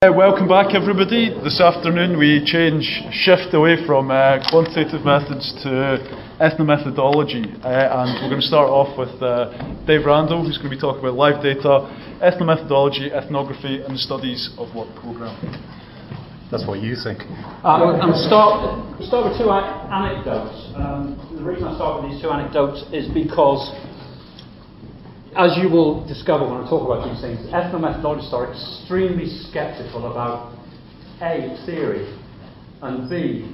Welcome back everybody. This afternoon we shift away from quantitative methods to ethnomethodology, and we're going to start off with Dave Randall, who's going to be talking about live data, ethnomethodology, ethnography and the studies of work programme. That's what you think. I'm start with two anecdotes. The reason I start with these two anecdotes is because, as you will discover when I talk about these things, ethnomethodologists are extremely sceptical about A, theory, and B,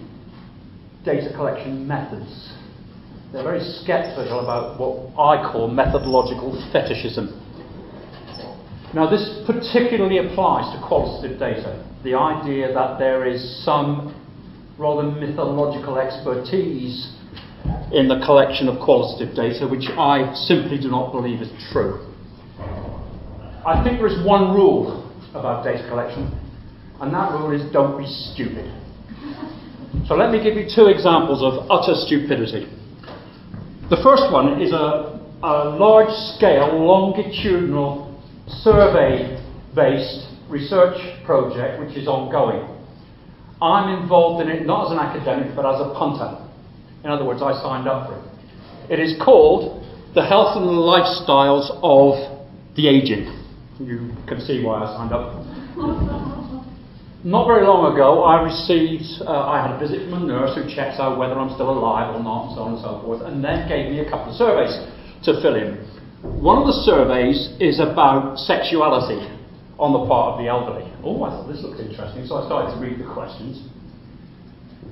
data collection methods. They're very sceptical about what I call methodological fetishism. Now, this particularly applies to qualitative data. The idea that there is some rather mythological expertise in the collection of qualitative data, which I simply do not believe is true. I think there is one rule about data collection, and that rule is don't be stupid. So let me give you two examples of utter stupidity. The first one is a large-scale, longitudinal, survey-based research project which is ongoing. I'm involved in it not as an academic but as a punter. In other words, I signed up for it. It is called The Health and Lifestyles of the Aging. You can see why I signed up. Not very long ago, I had a visit from a nurse who checks out whether I'm still alive or not, and so on and so forth, and then gave me a couple of surveys to fill in. One of the surveys is about sexuality on the part of the elderly. Oh, I thought this looked interesting, so I started to read the questions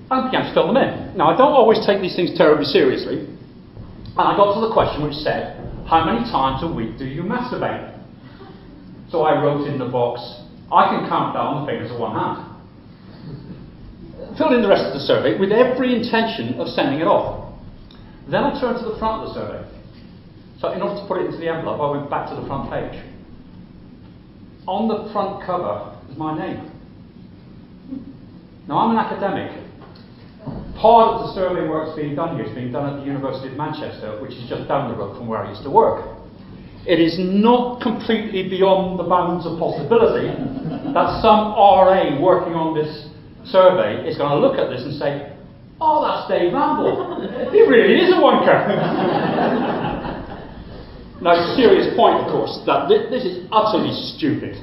and began to fill them in. Now, I don't always take these things terribly seriously, and I got to the question which said, how many times a week do you masturbate? So I wrote in the box, I can count down the fingers of one hand. Filled in the rest of the survey with every intention of sending it off. Then I turned to the front of the survey. So in order to put it into the envelope, I went back to the front page. On the front cover is my name. Now, I'm an academic. Part of the survey work being done here is being done at the University of Manchester, which is just down the road from where I used to work. It is not completely beyond the bounds of possibility that some RA working on this survey is going to look at this and say, oh, that's Dave Randall. He really is a wanker. Now, serious point, of course, that this is utterly stupid.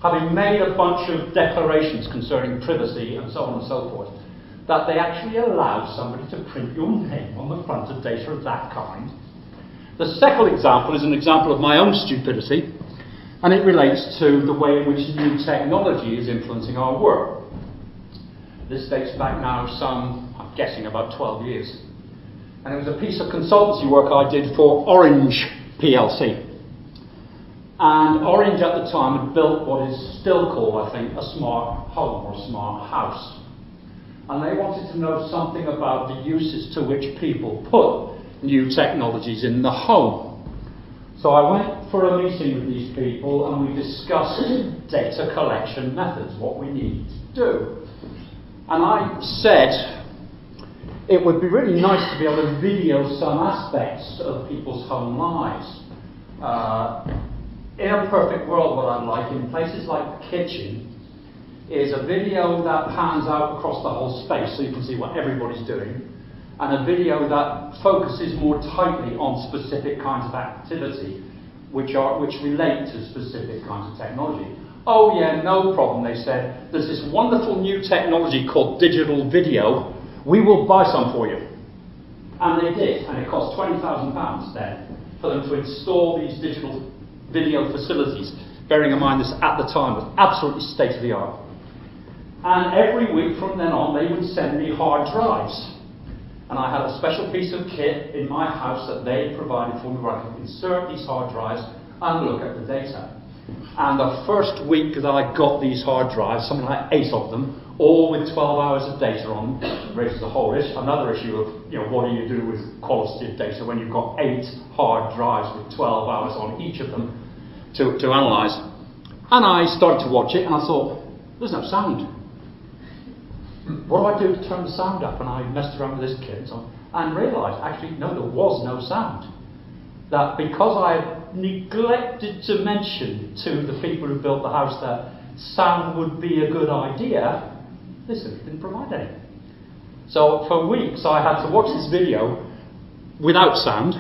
Having made a bunch of declarations concerning privacy and so on and so forth, that they actually allow somebody to print your name on the front of data of that kind. The second example is an example of my own stupidity, and it relates to the way in which new technology is influencing our work. This dates back now I'm guessing about 12 years. And it was a piece of consultancy work I did for Orange PLC. And Orange at the time had built what is still called, I think, a smart home or a smart house. And they wanted to know something about the uses to which people put new technologies in the home. So I went for a meeting with these people and we discussed data collection methods, what we need to do. And I said it would be really nice to be able to video some aspects of people's home lives. In a perfect world, what I'd like in places like the kitchen is a video that pans out across the whole space so you can see what everybody's doing, and a video that focuses more tightly on specific kinds of activity which relate to specific kinds of technology. Oh yeah, no problem, they said. There's this wonderful new technology called digital video. We will buy some for you. And they did, and it cost £20,000 then for them to install these digital video facilities, bearing in mind this at the time was absolutely state of the art. And every week from then on, they would send me hard drives. And I had a special piece of kit in my house that they provided for me where I could insert these hard drives and look at the data. And the first week that I got these hard drives, something like 8 of them, all with 12 hours of data on them, raises a whole another issue of, what do you do with qualitative data when you've got 8 hard drives with 12 hours on each of them to analyse. And I started to watch it and I thought, there's no sound. What do I do to turn the sound up? And I messed around with this kit and so on, and realised, actually, no, there was no sound. That because I neglected to mention to the people who built the house that sound would be a good idea, this didn't provide any. So for weeks I had to watch this video without sound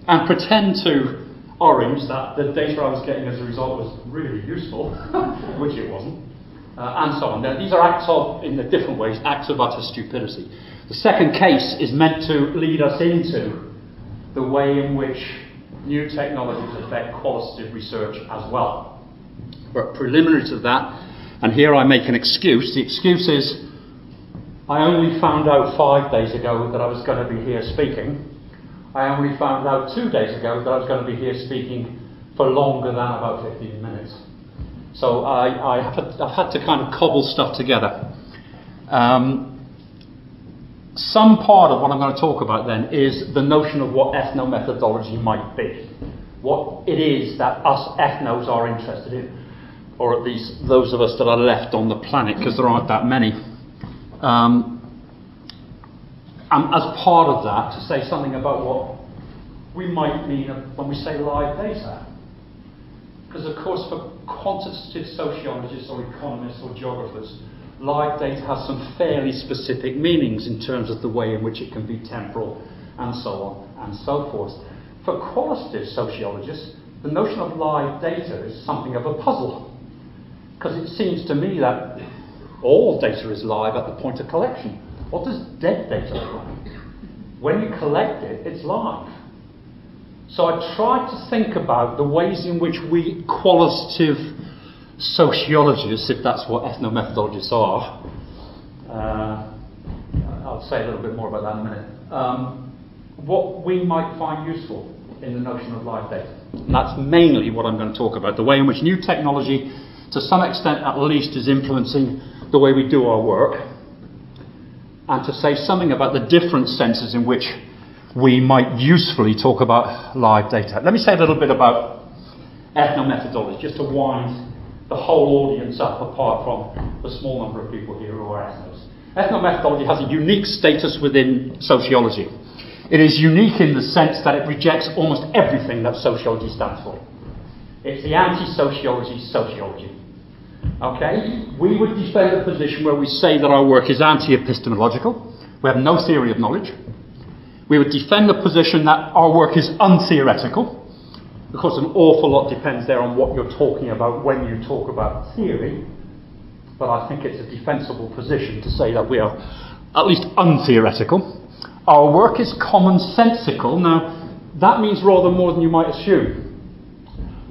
and pretend to orange that the data I was getting as a result was really useful, which it wasn't, and so on. Now, these are acts of, in the different ways, acts of utter stupidity. The second case is meant to lead us into the way in which new technologies affect qualitative research as well. But preliminary to that, and here I make an excuse, the excuse is I only found out 5 days ago that I was going to be here speaking. I only found out 2 days ago that I was going to be here speaking for longer than about 15 minutes. So I've had to kind of cobble stuff together. Some part of what I'm going to talk about then is the notion of what ethnomethodology might be. What it is that us ethnos are interested in, or at least those of us that are left on the planet, because there aren't that many. And as part of that, to say something about what we might mean when we say live data. Because of course for quantitative sociologists or economists or geographers, live data has some fairly specific meanings in terms of the way in which it can be temporal and so on and so forth. For qualitative sociologists, the notion of live data is something of a puzzle. Because it seems to me that all data is live at the point of collection. What does dead data look like? When you collect it, it's live. So I tried to think about the ways in which we qualitative sociologists, if that's what ethnomethodologists are, I'll say a little bit more about that in a minute, what we might find useful in the notion of live data. And that's mainly what I'm going to talk about, the way in which new technology, to some extent at least, is influencing the way we do our work, and to say something about the different senses in which we might usefully talk about live data. Let me say a little bit about ethnomethodology, just to wind the whole audience up apart from the small number of people here who are ethnos. Ethnomethodology has a unique status within sociology. It is unique in the sense that it rejects almost everything that sociology stands for. It's the anti-sociology sociology. Okay? We would defend a position where we say that our work is anti-epistemological. We have no theory of knowledge. We would defend the position that our work is untheoretical. Of course, an awful lot depends there on what you're talking about when you talk about theory. But I think it's a defensible position to say that we are at least untheoretical. Our work is commonsensical. Now, that means rather more than you might assume.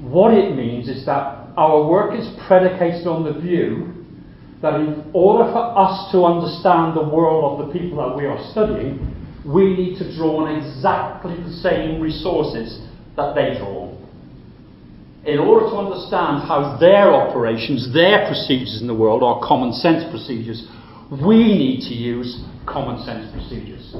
What it means is that our work is predicated on the view that in order for us to understand the world of the people that we are studying, we need to draw on exactly the same resources that they draw on. In order to understand how their operations, their procedures in the world are common sense procedures, we need to use common sense procedures.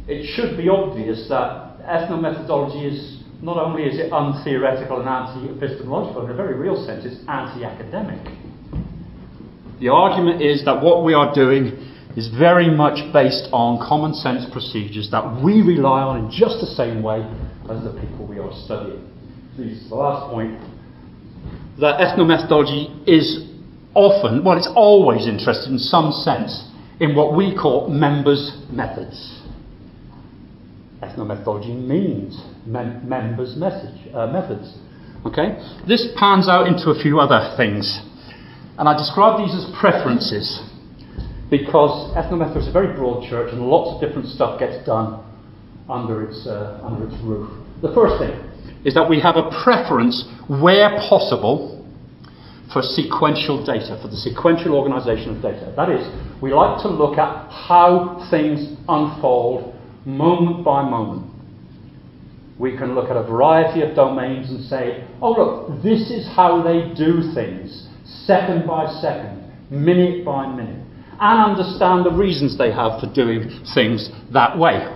It should be obvious that ethnomethodology is, not only is it untheoretical and anti-epistemological, in a very real sense, it's anti-academic. The argument is that what we are doing is very much based on common sense procedures that we rely on in just the same way as the people we are studying. This is the last point. That ethnomethodology is often, well, it's always interested in some sense in what we call members' methods. Ethnomethodology means members' methods. Okay? This pans out into a few other things. And I describe these as preferences because ethnomethodology is a very broad church and lots of different stuff gets done under its roof. The first thing is that we have a preference, where possible, for sequential data, for the sequential organisation of data. That is, we like to look at how things unfold moment by moment. We can look at a variety of domains and say, oh look, this is how they do things, second by second, minute by minute, and understand the reasons they have for doing things that way.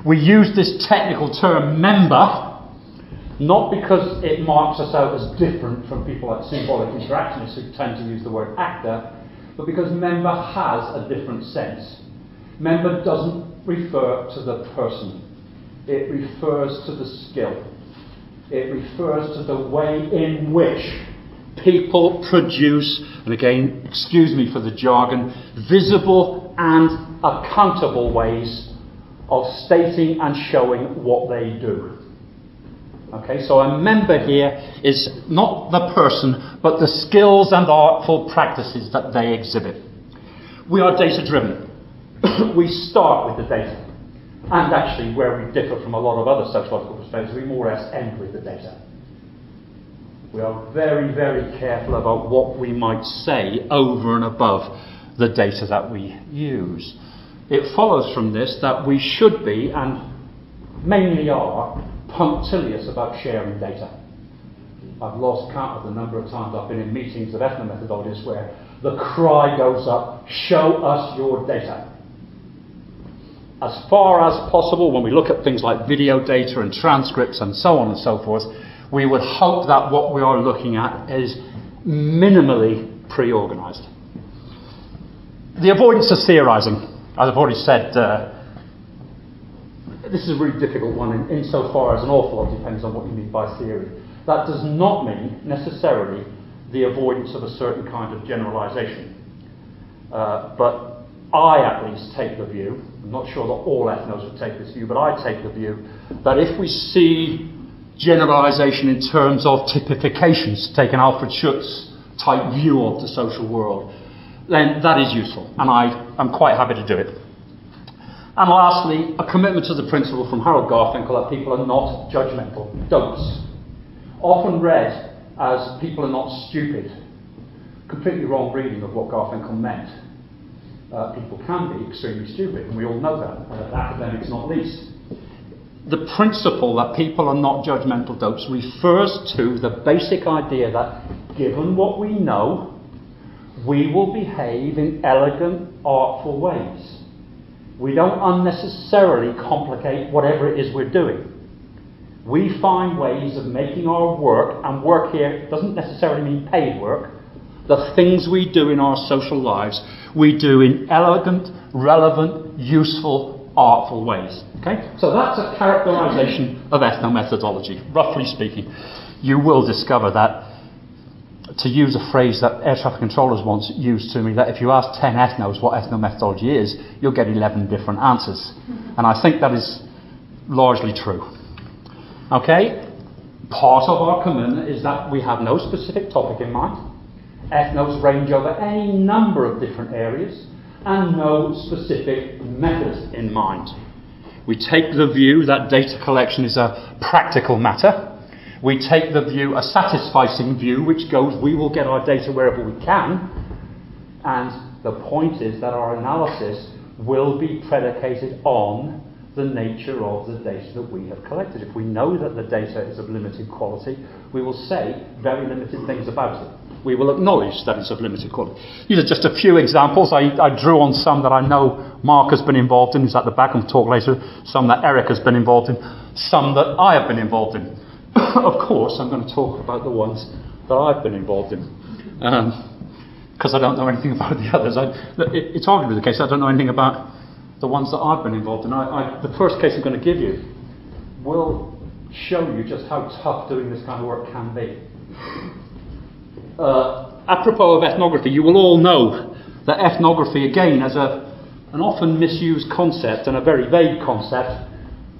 We use this technical term member, not because it marks us out as different from people like symbolic interactionists who tend to use the word actor, but because member has a different sense. Member doesn't refer to the person. It refers to the skill. It refers to the way in which people produce, and again, excuse me for the jargon, visible and accountable ways of stating and showing what they do. Okay, so a member here is not the person, but the skills and artful practices that they exhibit. We are data-driven. We start with the data. And actually, where we differ from a lot of other sociological perspectives, we more or less end with the data. We are very, very careful about what we might say over and above the data that we use. It follows from this that we should be, and mainly are, punctilious about sharing data. I've lost count of the number of times I've been in meetings of ethnomethodologists where the cry goes up, show us your data. As far as possible, when we look at things like video data and transcripts and so on and so forth, we would hope that what we are looking at is minimally pre-organised. The avoidance of theorising, as I've already said, this is a really difficult one insofar as an awful lot depends on what you mean by theory. That does not mean necessarily the avoidance of a certain kind of generalisation. But I at least take the view, I'm not sure that all ethnos would take this view, but I take the view that if we see generalisation in terms of typifications, take an Alfred Schutz type view of the social world, then that is useful, and I'm quite happy to do it. And lastly, a commitment to the principle from Harold Garfinkel that people are not judgmental dopes. Often read as people are not stupid. Completely wrong reading of what Garfinkel meant. People can be extremely stupid, and we all know that, academics not least. The principle that people are not judgmental dopes refers to the basic idea that given what we know, we will behave in elegant, artful ways. We don't unnecessarily complicate whatever it is we're doing. We find ways of making our work, and work here doesn't necessarily mean paid work, the things we do in our social lives, we do in elegant, relevant, useful, artful ways. Okay? So that's a characterisation of ethnomethodology, roughly speaking. You will discover that, to use a phrase that air traffic controllers once used to me, that if you ask 10 ethnos what ethnomethodology is, you'll get 11 different answers. And I think that is largely true. Okay? Part of our commitment is that we have no specific topic in mind. Ethnos range over any number of different areas and no specific method in mind. We take the view that data collection is a practical matter. We take the view, a satisficing view, which goes, we will get our data wherever we can. And the point is that our analysis will be predicated on the nature of the data that we have collected. If we know that the data is of limited quality, we will say very limited things about it. We will acknowledge that it's of limited quality. These are just a few examples. I drew on some that I know Mark has been involved in, who's at the back, and we'll talk later, some that Eric has been involved in, some that I have been involved in. Of course, I'm going to talk about the ones that I've been involved in, because I don't know anything about the others. It's arguably the case I don't know anything about the ones that I've been involved in. The first case I'm going to give you will show you just how tough doing this kind of work can be. Apropos of ethnography, you will all know that ethnography, again, as an often misused concept and a very vague concept.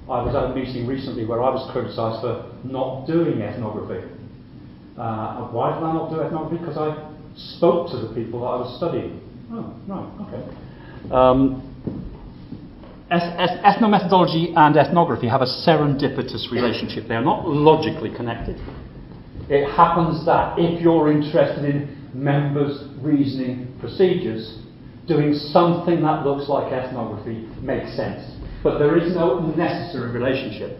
I was at a meeting recently where I was criticised for not doing ethnography. Why did I not do ethnography? Because I spoke to the people that I was studying. Oh, right, okay. Ethnomethodology and ethnography have a serendipitous relationship. They are not logically connected. It happens that if you're interested in members' reasoning procedures, doing something that looks like ethnography makes sense. But there is no necessary relationship.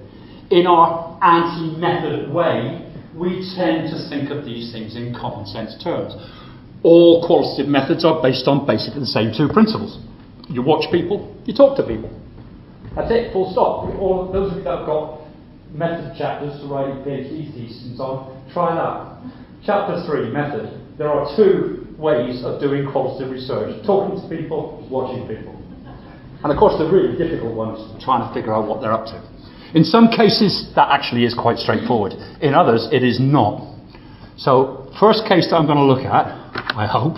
In our anti-method way, we tend to think of these things in common sense terms. All qualitative methods are based on basically the same two principles. You watch people, you talk to people. That's it, full stop. All of those of you that have got method chapters to write PhD theses and so on, try that. Chapter 3, method. There are two ways of doing qualitative research: talking to people, watching people. And of course the really difficult one is trying to figure out what they're up to. In some cases that actually is quite straightforward. In others it is not. So first case that I'm going to look at, I hope,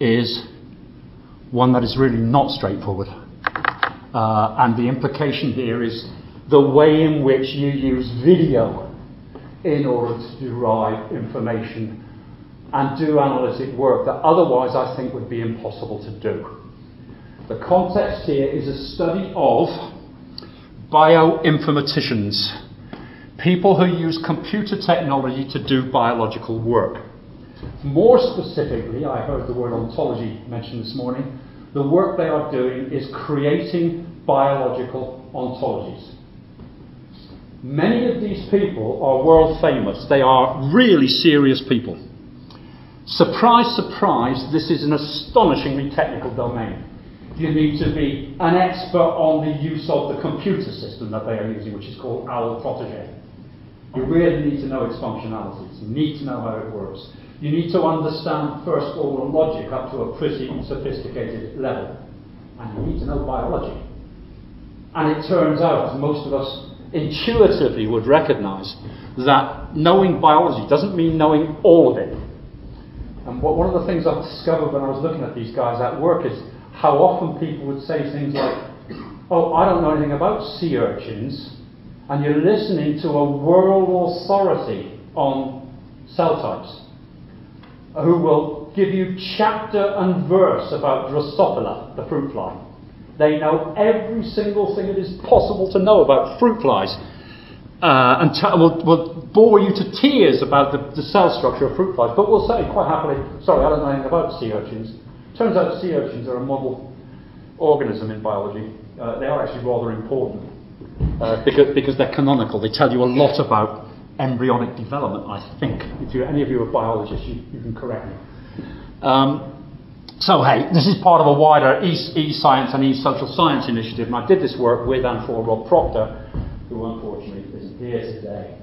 is one that is really not straightforward. And the implication here is the way in which you use video in order to derive information and do analytic work that otherwise I think would be impossible to do. The context here is a study of bioinformaticians, people who use computer technology to do biological work. More specifically, I heard the word ontology mentioned this morning. The work they are doing is creating biological ontologies. Many of these people are world famous. They are really serious people. Surprise, surprise, this is an astonishingly technical domain. You need to be an expert on the use of the computer system that they are using, which is called OWL Protégé. You really need to know its functionalities. You need to know how it works. You need to understand first order logic up to a pretty sophisticated level. And you need to know biology. And it turns out, as most of us intuitively would recognize, that knowing biology doesn't mean knowing all of it. And one of the things I've discovered when I was looking at these guys at work is how often people would say things like, oh, I don't know anything about sea urchins, and you're listening to a world authority on cell types who will give you chapter and verse about Drosophila, the fruit fly. They know every single thing it is possible to know about fruit flies, and will bore you to tears about the cell structure of fruit flies, but will say quite happily, sorry, I don't know anything about sea urchins. Turns out sea urchins are a model organism in biology. They are actually rather important because they're canonical. They tell you a lot about embryonic development, I think. If any of you are biologists, you can correct me. So hey, this is part of a wider e-science and e-social science initiative, and I did this work with and for Rob Proctor, who unfortunately isn't here today.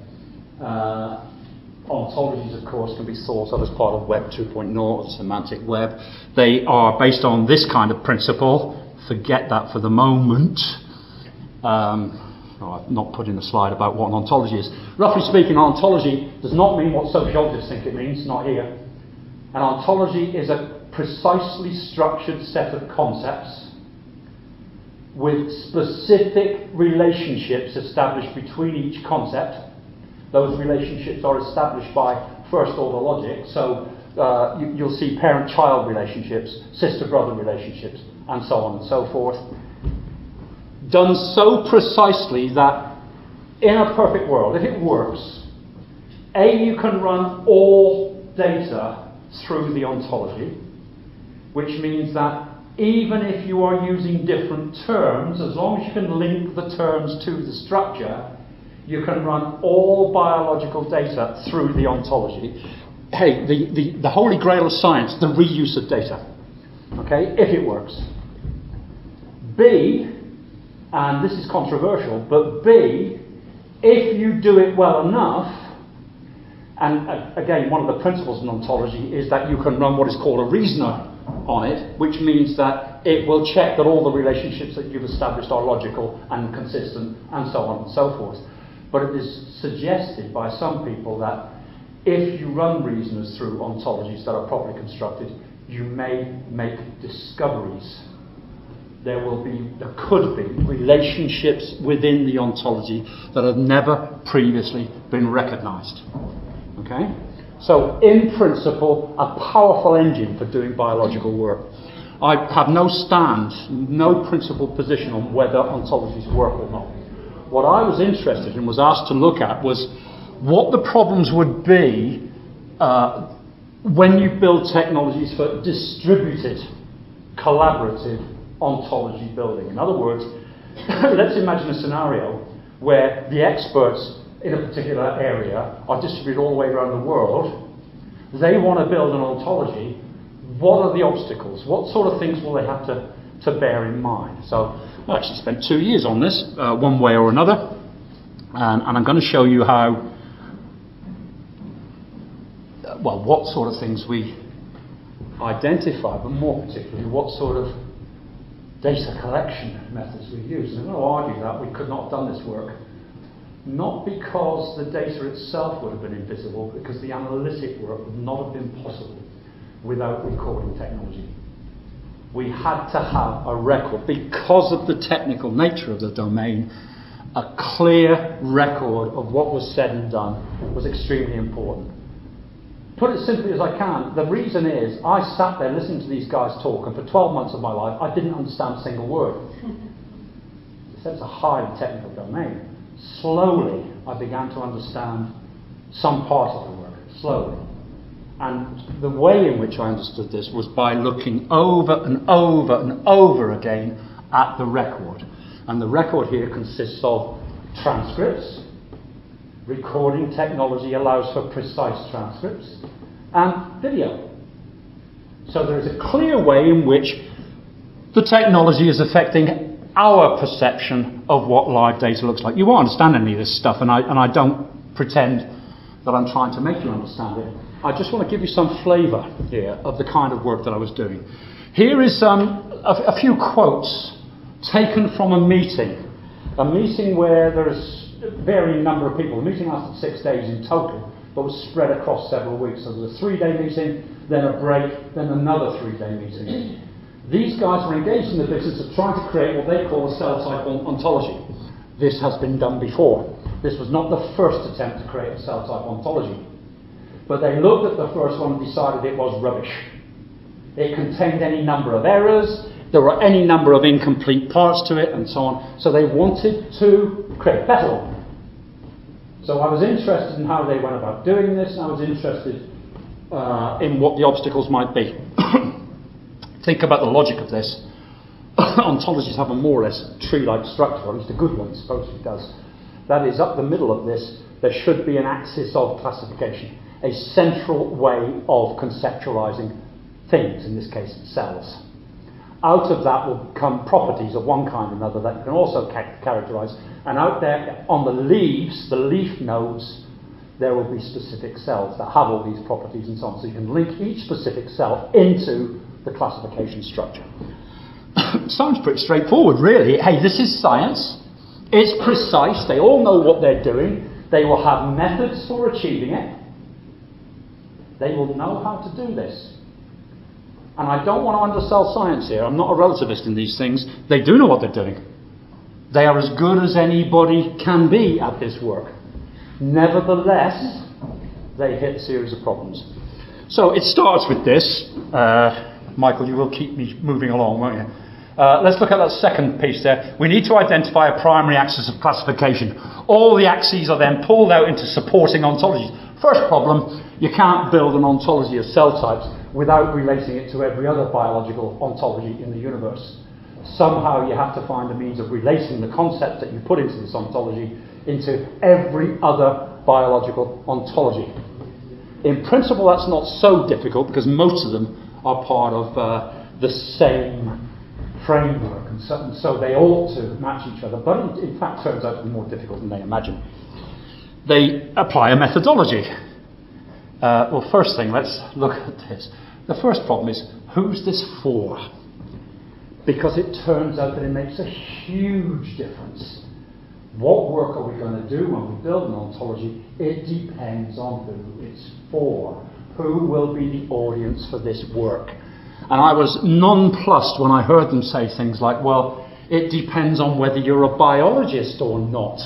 Ontologies, of course, can be thought of as part of Web 2.0, or semantic web. They are based on this kind of principle. Forget that for the moment. I've not put in a slide about what an ontology is. Roughly speaking, an ontology does not mean what sociologists think it means, not here. An ontology is a precisely structured set of concepts with specific relationships established between each concept. Those relationships are established by first order logic, so you'll see parent-child relationships, sister-brother relationships, and so on and so forth. Done so precisely that in a perfect world, if it works, you can run all data through the ontology, which means that even if you are using different terms, as long as you can link the terms to the structure, you can run all biological data through the ontology. Hey, the holy grail of science, the reuse of data. Okay, if it works. B, and this is controversial, but B, if you do it well enough, and again, one of the principles of ontology is that you can run what is called a reasoner on it, which means that it will check that all the relationships that you've established are logical and consistent, and so on and so forth. But it is suggested by some people that if you run reasoners through ontologies that are properly constructed, you may make discoveries. There could be relationships within the ontology that have never previously been recognized. Okay? So, in principle, a powerful engine for doing biological work. I have no stand, no principled position on whether ontologies work or not. What I was interested in, was asked to look at, was what the problems would be when you build technologies for distributed, collaborative ontology building. In other words, let's imagine a scenario where the experts in a particular area are distributed all the way around the world. They want to build an ontology. What are the obstacles? What sort of things will they have to bear in mind? So I actually spent 2 years on this, one way or another, and I'm going to show you how, what sort of things we identify, but more particularly what sort of data collection methods we use. And I'm going to argue that we could not have done this work not because the data itself would have been invisible, because the analytic work would not have been possible without recording technology. We had to have a record, because of the technical nature of the domain. A clear record of what was said and done was extremely important. Put it simply as I can, the reason is I sat there listening to these guys talk, and for 12 months of my life I didn't understand a single word. It's a highly technical domain. Slowly I began to understand some part of the work, slowly. And the way in which I understood this was by looking over and over and over again at the record. And the record here consists of transcripts. Recording technology allows for precise transcripts, and video. So there is a clear way in which the technology is affecting our perception of what live data looks like. You won't understand any of this stuff, and I don't pretend that I'm trying to make you understand it. I just want to give you some flavour here of the kind of work that I was doing. Here is a few quotes taken from a meeting where there's a varying number of people. The meeting lasted 6 days in total, but was spread across several weeks. So there was a 3-day meeting, then a break, then another 3-day meeting. These guys were engaged in the business of trying to create what they call a cell type ontology. This has been done before. This was not the first attempt to create a cell type ontology. But they looked at the first one and decided it was rubbish. It contained any number of errors, there were any number of incomplete parts to it, and so on. So they wanted to create a better one. So I was interested in how they went about doing this, and I was interested in what the obstacles might be. Think about the logic of this. Ontologies have a more or less tree-like structure, or at least a good one supposedly does. That is, up the middle of this, there should be an axis of classification, a central way of conceptualizing things, in this case cells. Out of that will come properties of one kind or another that you can also characterize. And out there on the leaves, the leaf nodes, there will be specific cells that have all these properties and so on. So you can link each specific cell into the classification structure. Sounds pretty straightforward, really. Hey, this is science. It's precise. They all know what they're doing. They will have methods for achieving it. They will know how to do this. And I don't want to undersell science here. I'm not a relativist in these things. They do know what they're doing. They are as good as anybody can be at this work. Nevertheless, they hit a series of problems. So it starts with this. Michael, you will keep me moving along, won't you? Let's look at that second piece there. We need to identify a primary axis of classification. All the axes are then pulled out into supporting ontologies. First problem, you can't build an ontology of cell types without relating it to every other biological ontology in the universe. Somehow you have to find a means of relating the concepts that you put into this ontology into every other biological ontology. In principle, that's not so difficult because most of them are part of the same framework, and so they ought to match each other, but in fact turns out to be more difficult than they imagine. They apply a methodology. Well, first thing, let's look at this. The first problem is, who's this for? Because it turns out that it makes a huge difference. What work are we going to do when we build an ontology? It depends on who it's for. Who will be the audience for this work? And I was nonplussed when I heard them say things like, well, it depends on whether you're a biologist or not.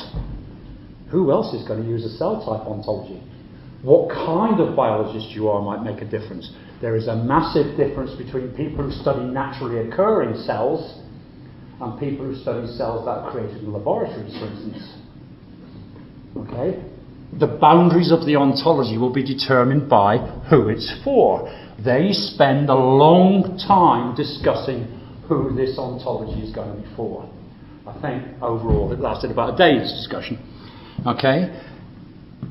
Who else is going to use a cell type ontology? What kind of biologist you are might make a difference. There is a massive difference between people who study naturally occurring cells and people who study cells that are created in laboratories, for instance. Okay? The boundaries of the ontology will be determined by who it's for. They spend a long time discussing who this ontology is going to be for. I think overall it lasted about a day's discussion. Okay?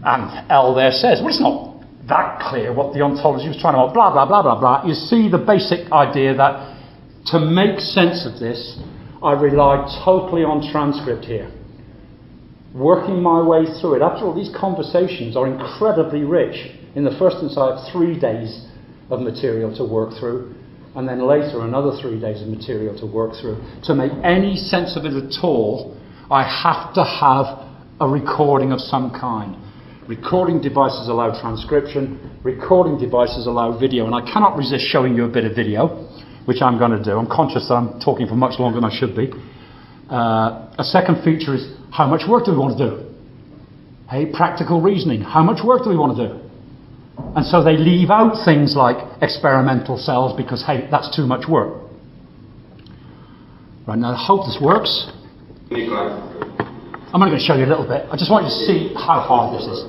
And L there says, well, it's not that clear what the ontology was trying to, blah, blah, blah, blah, blah. You see the basic idea that to make sense of this, I relied totally on transcript here. Working my way through it. After all, these conversations are incredibly rich. In the first instance, I have 3 days of material to work through, and then later another 3 days of material to work through. To make any sense of it at all, I have to have a recording of some kind. Recording devices allow transcription, recording devices allow video, and I cannot resist showing you a bit of video, which I'm going to do. I'm conscious that I'm talking for much longer than I should be. A second feature is, how much work do we want to do? Hey, practical reasoning. How much work do we want to do? And so they leave out things like experimental cells because, hey, that's too much work. Right, now I hope this works. I'm only going to show you a little bit. I just want you to see how hard this is.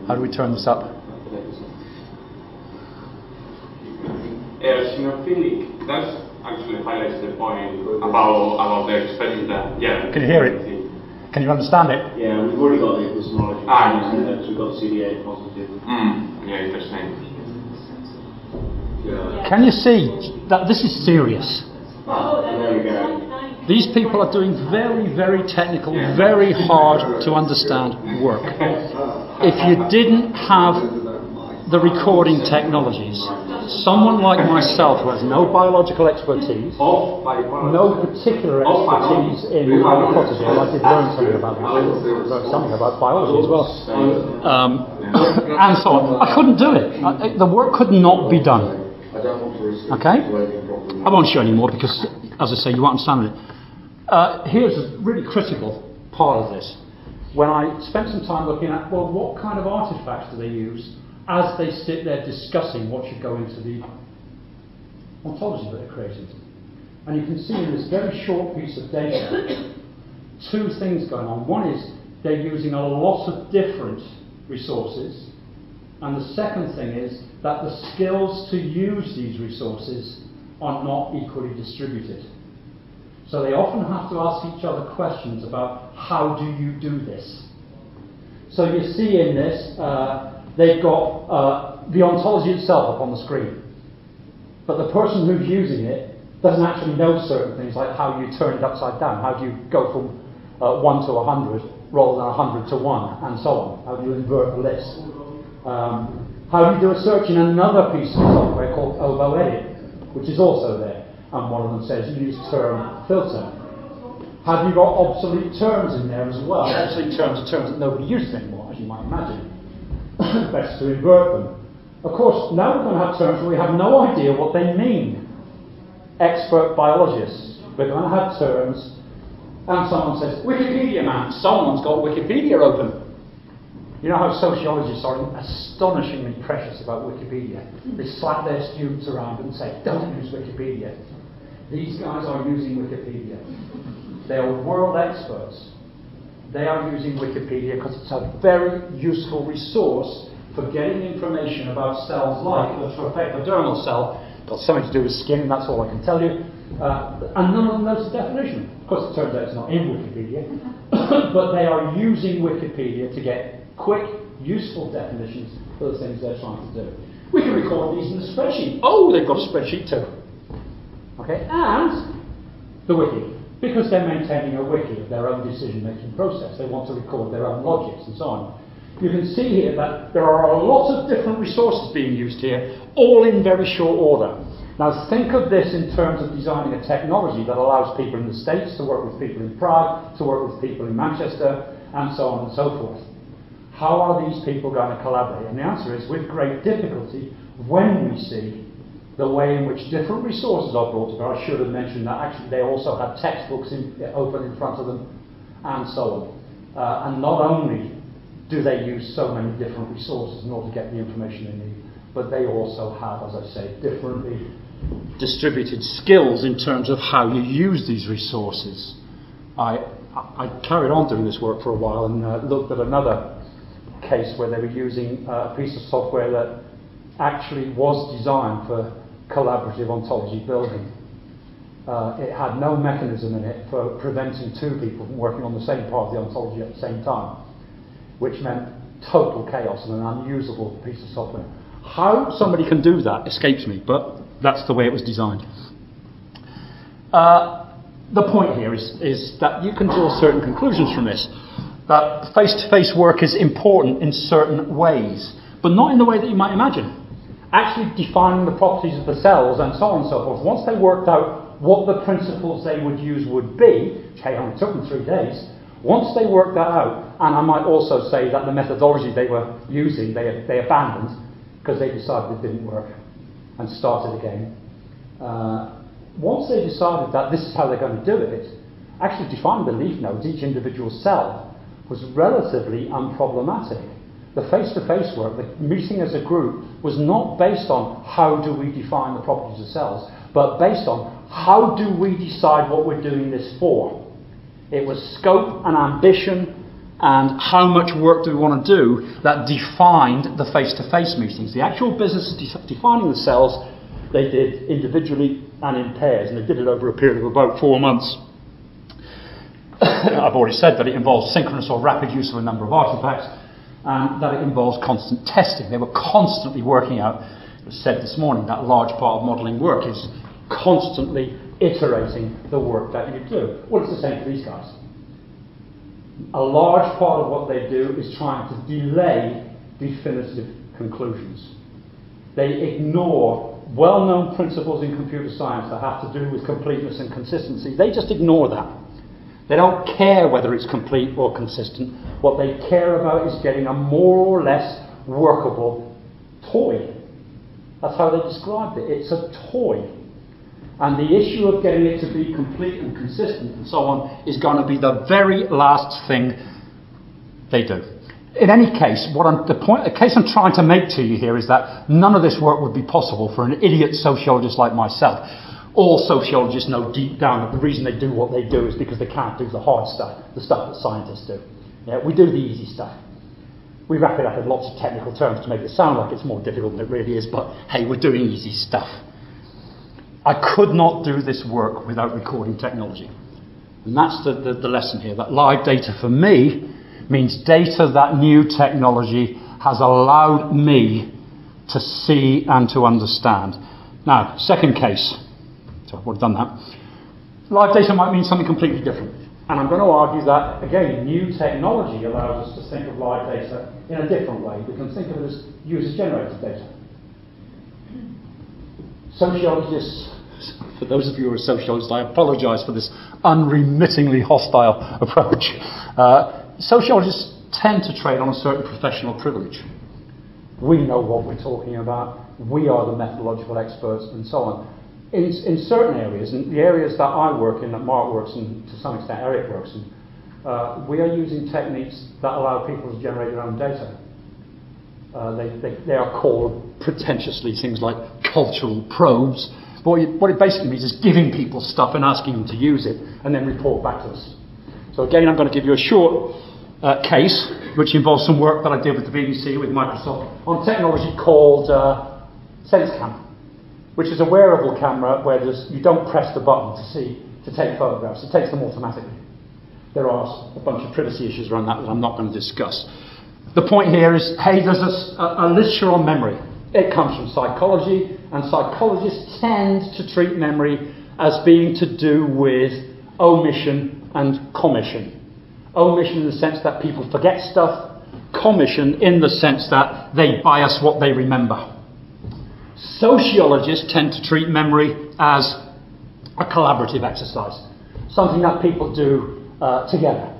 How do we turn this up? Xenophilic, that actually highlights the point about the expression that, yeah. Can you hear it? Can you understand it? Yeah, we've already got the epistemology. We've got CD8 positive. Yeah, interesting. Yeah. Can you see that this is serious? There we go. These people are doing very, very technical, very hard to understand work. If you didn't have the recording technologies, someone like myself who has no biological expertise, no particular expertise in agriculture, I did learn something about that, learned something about biology as well, and so on. I couldn't do it. The work could not be done. Okay? I won't show any more because, as I say, you won't understand it. Here's a really critical part of this. When I spent some time looking at, well, what kind of artifacts do they use as they sit there discussing what should go into the ontology that they're creating. And you can see in this very short piece of data, two things going on. One is they're using a lot of different resources, and the second thing is that the skills to use these resources are not equally distributed. So they often have to ask each other questions about how do you do this. So you see in this, they've got the ontology itself up on the screen. But the person who's using it doesn't actually know certain things, like how you turn it upside down. How do you go from 1 to 100 rather than 100 to 1, and so on. How do you invert a list? How do you do a search in another piece of software called OvoEdit, which is also there. And one of them says use term filter. Have you got obsolete terms in there as well? Obsolete terms are terms that nobody uses anymore, as you might imagine. Best to invert them. Of course, now we're going to have terms where we have no idea what they mean. Expert biologists. We're going to have terms, and someone says, Wikipedia, man. Someone's got Wikipedia open. You know how sociologists are astonishingly precious about Wikipedia. They slap their students around and say, don't use Wikipedia. These guys are using Wikipedia. They are world experts. They are using Wikipedia because it's a very useful resource for getting information about cells like the tropecodermal cell. Got something to do with skin, and that's all I can tell you. And none of them knows the definition. Of course, it turns out it's not in Wikipedia. But they are using Wikipedia to get quick, useful definitions for the things they're trying to do. We can record these in a spreadsheet. Oh, they've got a spreadsheet too. Okay, and the wiki. Because they're maintaining a wiki of their own decision-making process. They want to record their own logics and so on. You can see here that there are a lot of different resources being used here, all in very short order. Now think of this in terms of designing a technology that allows people in the States to work with people in Prague, to work with people in Manchester, and so on and so forth. How are these people going to collaborate? And the answer is with great difficulty when we see the way in which different resources are brought together. I should have mentioned that actually they also had textbooks open in front of them, and so on. And not only do they use so many different resources in order to get the information they need, but they also have, as I say, differently distributed skills in terms of how you use these resources. I carried on doing this work for a while and looked at another case where they were using a piece of software that actually was designed for collaborative ontology building. It had no mechanism in it for preventing two people from working on the same part of the ontology at the same time, which meant total chaos and an unusable piece of software. How somebody can do that escapes me, but that's the way it was designed. The point here is that you can draw certain conclusions from this, that face-to-face work is important in certain ways, but not in the way that you might imagine. Actually defining the properties of the cells and so on and so forth. Once they worked out what the principles they would use would be, which only took them 3 days. Once they worked that out, and I might also say that the methodology they were using, they abandoned because they decided it didn't work and started again. Once they decided that this is how they're going to do it, actually defining the leaf nodes, each individual cell, was relatively unproblematic. The face-to-face work, the meeting as a group, was not based on how do we define the properties of cells, but based on how do we decide what we're doing this for. It was scope and ambition and how much work do we want to do that defined the face-to-face meetings. The actual business of defining the cells, they did individually and in pairs, and they did it over a period of about 4 months. I've already said that it involves synchronous or rapid use of a number of artifacts, and that it involves constant testing. They were constantly working out, it was said this morning, that a large part of modelling work is constantly iterating the work that you do. Well, it's the same for these guys. A large part of what they do is trying to delay definitive conclusions. They ignore well-known principles in computer science that have to do with completeness and consistency. They just ignore that. They don't care whether it's complete or consistent. What they care about is getting a more or less workable toy. That's how they described it. It's a toy. And the issue of getting it to be complete and consistent and so on is going to be the very last thing they do. In any case, the case I'm trying to make to you here is that none of this work would be possible for an idiot sociologist like myself. All sociologists know deep down that the reason they do what they do is because they can't do the hard stuff, the stuff that scientists do. Yeah, we do the easy stuff. We wrap it up in lots of technical terms to make it sound like it's more difficult than it really is, but hey, we're doing easy stuff. I could not do this work without recording technology. And that's the lesson here, that live data for me means data that new technology has allowed me to see and to understand. Now, second case. So I've already done that. Live data might mean something completely different. And I'm going to argue that, again, new technology allows us to think of live data in a different way. We can think of it as user-generated data. Sociologists, for those of you who are sociologists, I apologise for this unremittingly hostile approach. Sociologists tend to trade on a certain professional privilege. We know what we're talking about. We are the methodological experts and so on. In certain areas, in the areas that I work in, that Mark works in, to some extent Eric works in, we are using techniques that allow people to generate their own data. They are called pretentiously things like cultural probes. But what it basically means is giving people stuff and asking them to use it and then report back to us. So again, I'm going to give you a short case which involves some work that I did with the BBC, with Microsoft, on technology called SenseCam, which is a wearable camera where you don't press the button to take photographs. It takes them automatically. There are a bunch of privacy issues around that I'm not going to discuss. The point here is, hey, there's a literature on memory. It comes from psychology, and psychologists tend to treat memory as being to do with omission and commission. Omission in the sense that people forget stuff, commission in the sense that they bias what they remember. Sociologists tend to treat memory as a collaborative exercise, something that people do together.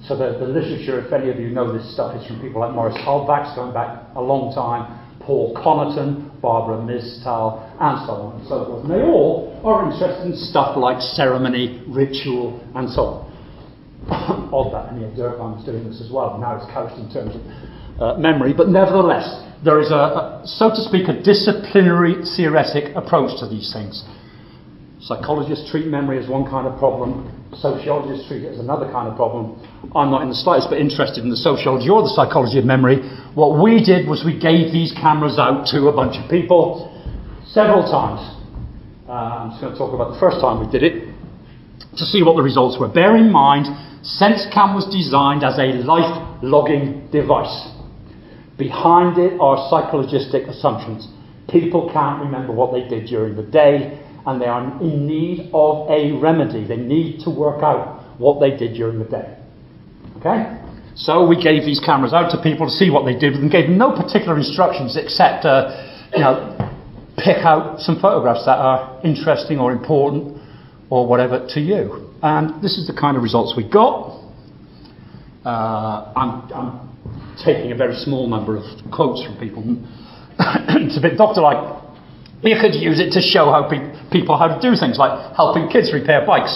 So the literature, if any of you know this stuff, is from people like Maurice Halbach, going back a long time, Paul Connaughton, Barbara Mistal, and so on and so forth. And they all are interested in stuff like ceremony, ritual, and so on. Odd that Anita Durkheim was doing this as well. Now it's couched in terms of memory, but nevertheless, there is so to speak, a disciplinary theoretic approach to these things. Psychologists treat memory as one kind of problem. Sociologists treat it as another kind of problem. I'm not in the slightest bit interested in the sociology or the psychology of memory. What we did was we gave these cameras out to a bunch of people several times. I'm just going to talk about the first time we did it to see what the results were. Bear in mind, SenseCam was designed as a life logging device. Behind it are psychologistic assumptions. People can't remember what they did during the day, and they are in need of a remedy. They need to work out what they did during the day. Okay? So we gave these cameras out to people to see what they did, and gave them no particular instructions except, pick out some photographs that are interesting or important or whatever to you. And this is the kind of results we got. I'm taking a very small number of quotes from people. It's a bit doctor-like. You could use it to show how people how to do things, like helping kids repair bikes.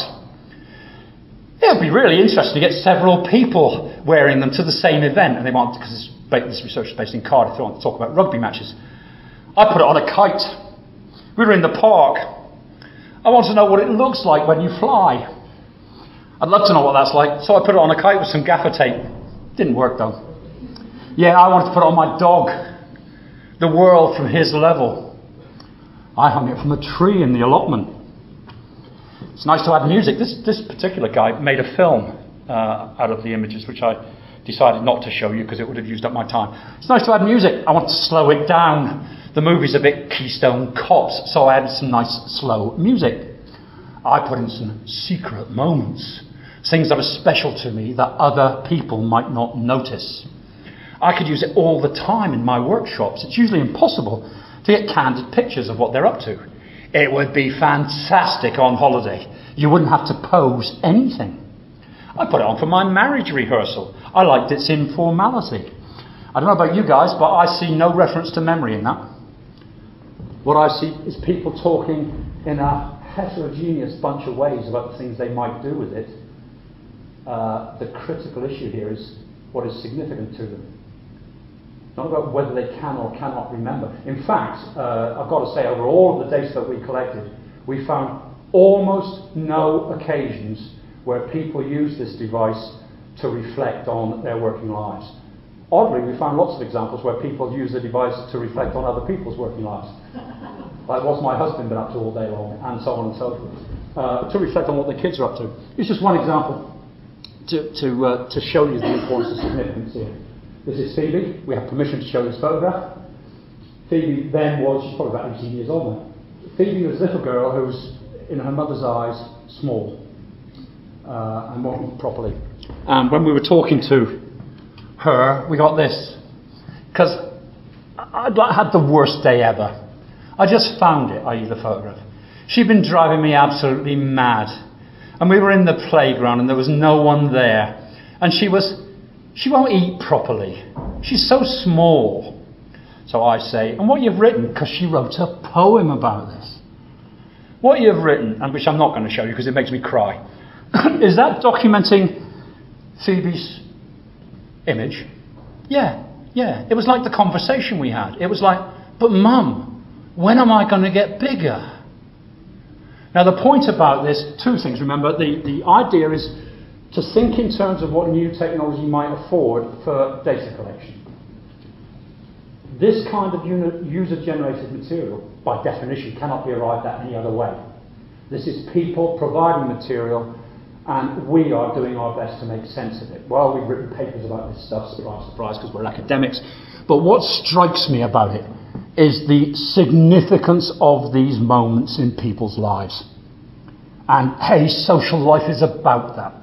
It would be really interesting to get several people wearing them to the same event, and they want, because this research is based in Cardiff, they want to talk about rugby matches. I put it on a kite. We were in the park. I want to know what it looks like when you fly. I'd love to know what that's like, so I put it on a kite with some gaffer tape. Didn't work though. Yeah, I wanted to put it on my dog. The world from his level. I hung it from a tree in the allotment. It's nice to add music. This particular guy made a film out of the images, which I decided not to show you because it would have used up my time. It's nice to add music. I want to slow it down. The movie's a bit Keystone Cops, so I added some nice slow music. I put in some secret moments, things that are special to me that other people might not notice. I could use it all the time in my workshops. It's usually impossible to get candid pictures of what they're up to. It would be fantastic on holiday. You wouldn't have to pose anything. I put it on for my marriage rehearsal. I liked its informality. I don't know about you guys, but I see no reference to memory in that. What I see is people talking in a heterogeneous bunch of ways about the things they might do with it. The critical issue here is what is significant to them. Not about whether they can or cannot remember. In fact, I've got to say, over all of the data that we collected, we found almost no occasions where people use this device to reflect on their working lives. Oddly, we found lots of examples where people use the device to reflect on other people's working lives. Like, what's my husband been up to all day long, and so on and so forth. To reflect on what the kids are up to. It's just one example to show you the importance of significance here. This is Phoebe. We have permission to show this photograph. Phoebe then she's probably about 18 years old now. Phoebe was a little girl who was, in her mother's eyes, small and walking properly. And when we were talking to her, we got this. Because I'd had the worst day ever. I just found it, i.e. the photograph. She'd been driving me absolutely mad. And we were in the playground and there was no one there. And she won't eat properly. She's so small. So I say, and what you've written, because she wrote a poem about this. What you've written, and which I'm not going to show you because it makes me cry, is that documenting Phoebe's image? Yeah. It was like the conversation we had. It was like, but Mum, when am I going to get bigger? Now the point about this, two things, remember, the idea is to think in terms of what new technology might afford for data collection. This kind of user-generated material, by definition, cannot be arrived at any other way. This is people providing material, and we are doing our best to make sense of it. Well, we've written papers about this stuff, surprise, surprise, because we're academics. But what strikes me about it is the significance of these moments in people's lives. And, hey, social life is about that.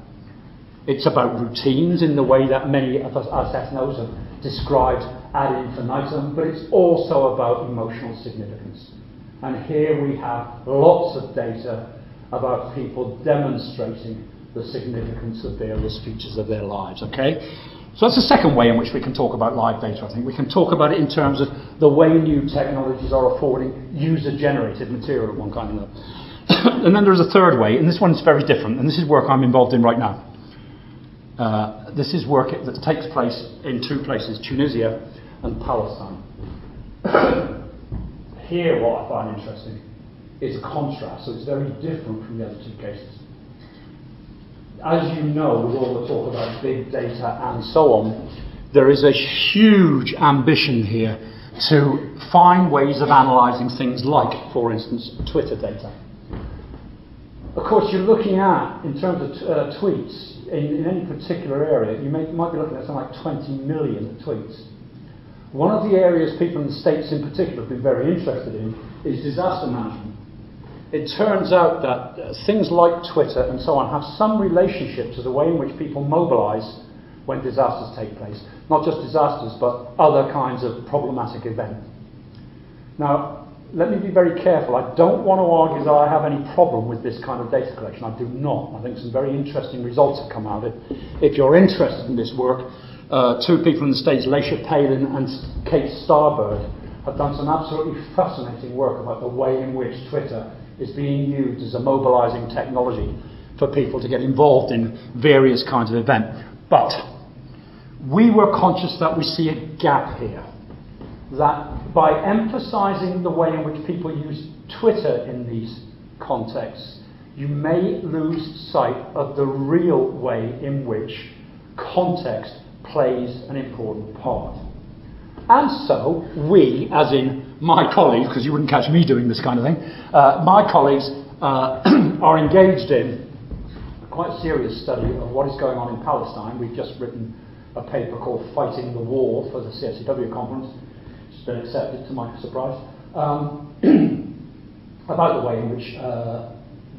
It's about routines in the way that many of us ethnos have described ad infinitum, but it's also about emotional significance. And here we have lots of data about people demonstrating the significance of various features of their lives, okay? So that's the second way in which we can talk about live data, I think. We can talk about it in terms of the way new technologies are affording user-generated material of one kind or another. And then there's a third way, and this one's very different, and this is work I'm involved in right now. This is work that takes place in two places, Tunisia and Palestine. Here, what I find interesting is contrast, so it's very different from the other two cases. As you know, with all the talk about big data and so on, there is a huge ambition here to find ways of analysing things like, for instance, Twitter data. Of course, you're looking at, in terms of tweets, in any particular area, you might be looking at something like 20 million tweets. One of the areas people in the States in particular have been very interested in is disaster management. It turns out that things like Twitter and so on have some relationship to the way in which people mobilise when disasters take place. Not just disasters, but other kinds of problematic events. Now, let me be very careful. I don't want to argue that I have any problem with this kind of data collection. I do not. I think some very interesting results have come out of it. If you're interested in this work, two people in the States, Leisha Palin and Kate Starbird, have done some absolutely fascinating work about the way in which Twitter is being used as a mobilizing technology for people to get involved in various kinds of events. But we were conscious that we see a gap here, that by emphasizing the way in which people use Twitter in these contexts, you may lose sight of the real way in which context plays an important part. And so we, as in my colleagues, because you wouldn't catch me doing this kind of thing, my colleagues are engaged in quite a serious study of what is going on in Palestine. We've just written a paper called Fighting the War for the CSCW conference. It's been accepted to my surprise. About the way in which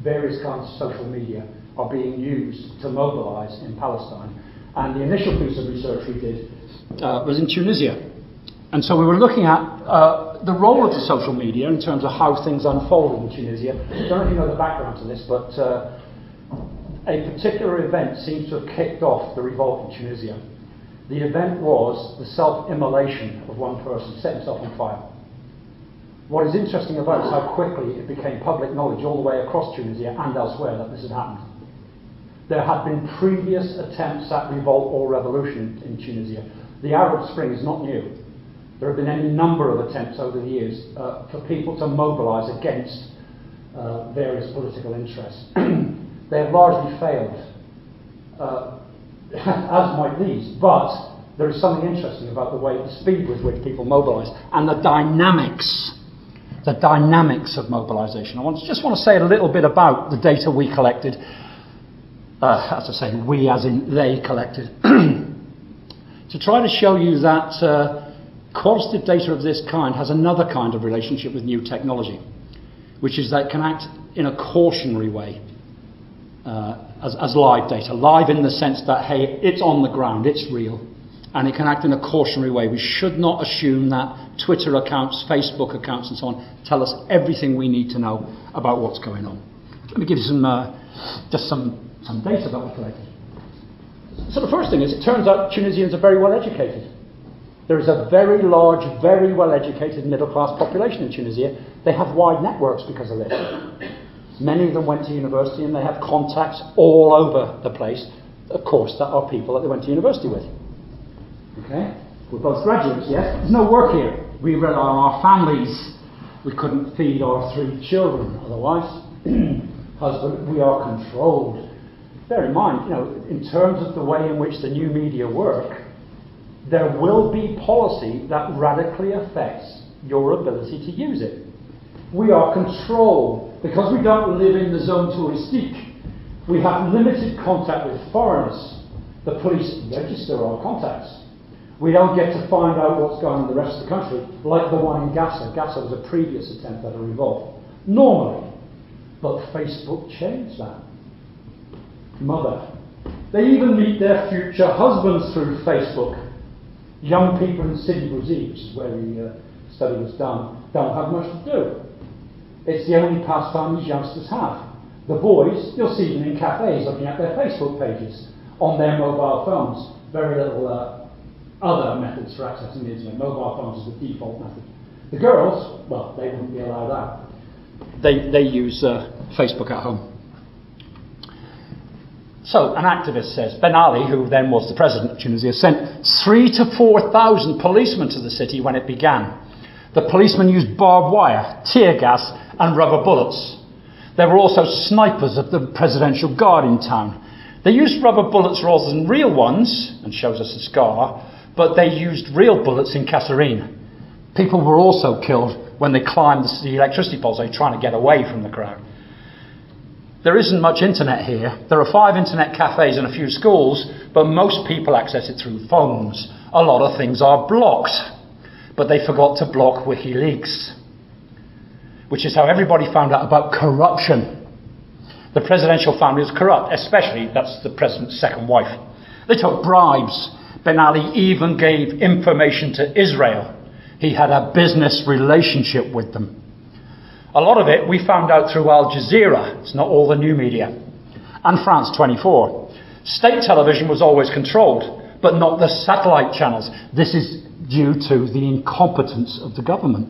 various kinds of social media are being used to mobilize in Palestine. And the initial piece of research we did was in Tunisia. And so we were looking at the role of the social media in terms of how things unfolded in Tunisia. I don't know if you know the background to this, but a particular event seems to have kicked off the revolt in Tunisia. The event was the self-immolation of one person, set himself on fire. What is interesting about it is how quickly it became public knowledge all the way across Tunisia and elsewhere that this had happened. There had been previous attempts at revolt or revolution in Tunisia. The Arab Spring is not new. There have been any number of attempts over the years for people to mobilize against various political interests. They have largely failed, as might these, but there is something interesting about the way, the speed with which people mobilize and the dynamics of mobilization. I just want to say a little bit about the data we collected, as I say, we as in they collected, to try to show you that qualitative data of this kind has another kind of relationship with new technology, which is that it can act in a cautionary way as live data. Live in the sense that, hey, it's on the ground, it's real, and it can act in a cautionary way. We should not assume that Twitter accounts, Facebook accounts and so on tell us everything we need to know about what's going on. Let me give you just some data that we collected. So the first thing is, it turns out Tunisians are very well educated. There is a very large, very well-educated middle-class population in Tunisia. They have wide networks because of this. Many of them went to university and they have contacts all over the place, of course, that are people that they went to university with. Okay? We're both graduates, yes? There's no work here. We rely on our families. We couldn't feed our 3 children otherwise. Husband, we are controlled. Bear in mind, in terms of the way in which the new media work, there will be policy that radically affects your ability to use it. We are controlled because we don't live in the zone touristique. We have limited contact with foreigners. The police register our contacts. We don't get to find out what's going on in the rest of the country, like the one in Gaza. Gaza was a previous attempt at a revolt. Normally. But Facebook changed that. Mother. They even meet their future husbands through Facebook. Young people in Sidi Bouzid, which is where the study was done, don't have much to do. It's the only pastime these youngsters have. The boys, you'll see them in cafes looking at their Facebook pages on their mobile phones. Very little other methods for accessing the internet. Mobile phones is the default method. The girls, well, they wouldn't be allowed out. They use Facebook at home. So, an activist says, Ben Ali, who then was the president of Tunisia, sent 3,000 to 4,000 policemen to the city when it began. The policemen used barbed wire, tear gas and rubber bullets. There were also snipers of the presidential guard in town. They used rubber bullets rather than real ones, and shows us a scar, but they used real bullets in Kasserine. People were also killed when they climbed the electricity poles. They were trying to get away from the crowd. There isn't much internet here. There are 5 internet cafes and a few schools, but most people access it through phones. A lot of things are blocked, but they forgot to block WikiLeaks, which is how everybody found out about corruption. The presidential family was corrupt, especially, that's the president's second wife. They took bribes. Ben Ali even gave information to Israel. He had a business relationship with them. A lot of it we found out through Al Jazeera. It's not all the new media. And France 24. State television was always controlled, but not the satellite channels. This is due to the incompetence of the government.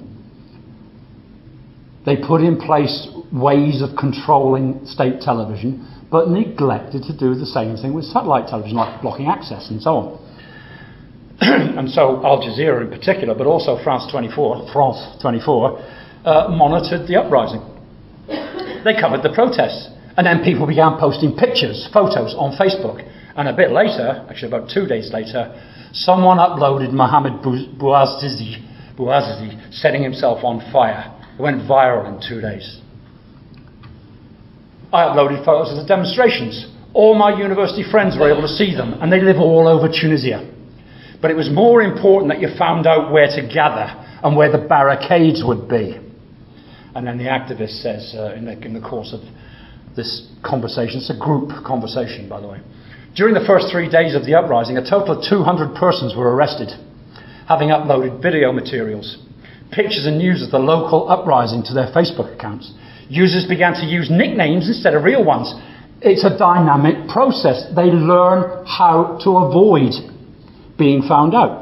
They put in place ways of controlling state television, but neglected to do the same thing with satellite television, like blocking access and so on. And so Al Jazeera in particular, but also France 24, monitored the uprising. They covered the protests. And then people began posting pictures, photos on Facebook. And a bit later, actually about 2 days later, someone uploaded Mohammed Bouazizi setting himself on fire. It went viral in 2 days. I uploaded photos of the demonstrations. All my university friends were able to see them, and they live all over Tunisia. But it was more important that you found out where to gather and where the barricades would be. And then the activist says, in the course of this conversation, it's a group conversation, by the way. During the first 3 days of the uprising, a total of 200 persons were arrested, having uploaded video materials, pictures and news of the local uprising to their Facebook accounts. Users began to use nicknames instead of real ones. It's a dynamic process. They learn how to avoid being found out.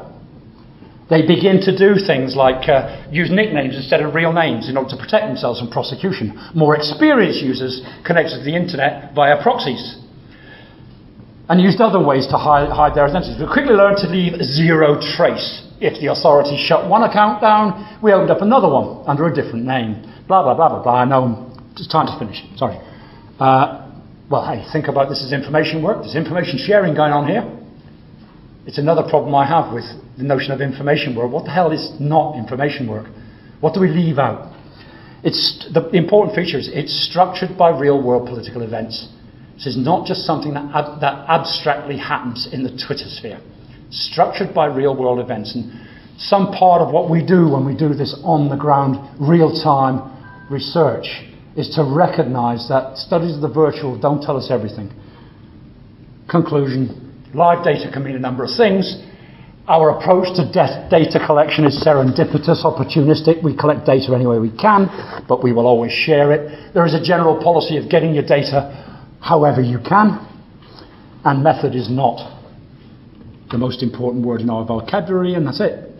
They begin to do things like use nicknames instead of real names in order to protect themselves from prosecution. More experienced users connected to the internet via proxies and used other ways to hide their identities. We quickly learned to leave zero trace. If the authorities shut one account down, we opened up another one under a different name. Blah, blah, blah, blah, blah. I know, it's time to finish. Sorry. Well, hey, think about this as information work. There's information sharing going on here. It's another problem I have with the notion of information work. What the hell is not information work? What do we leave out? The important feature is it's structured by real-world political events. This is not just something that abstractly happens in the Twitter sphere. Structured by real-world events. And some part of what we do when we do this on-the-ground, real-time research is to recognize that studies of the virtual don't tell us everything. Conclusion. Live data can mean a number of things. Our approach to data collection is serendipitous, opportunistic. We collect data any way we can, but we will always share it. There is a general policy of getting your data however you can, and method is not the most important word in our vocabulary, and that's it.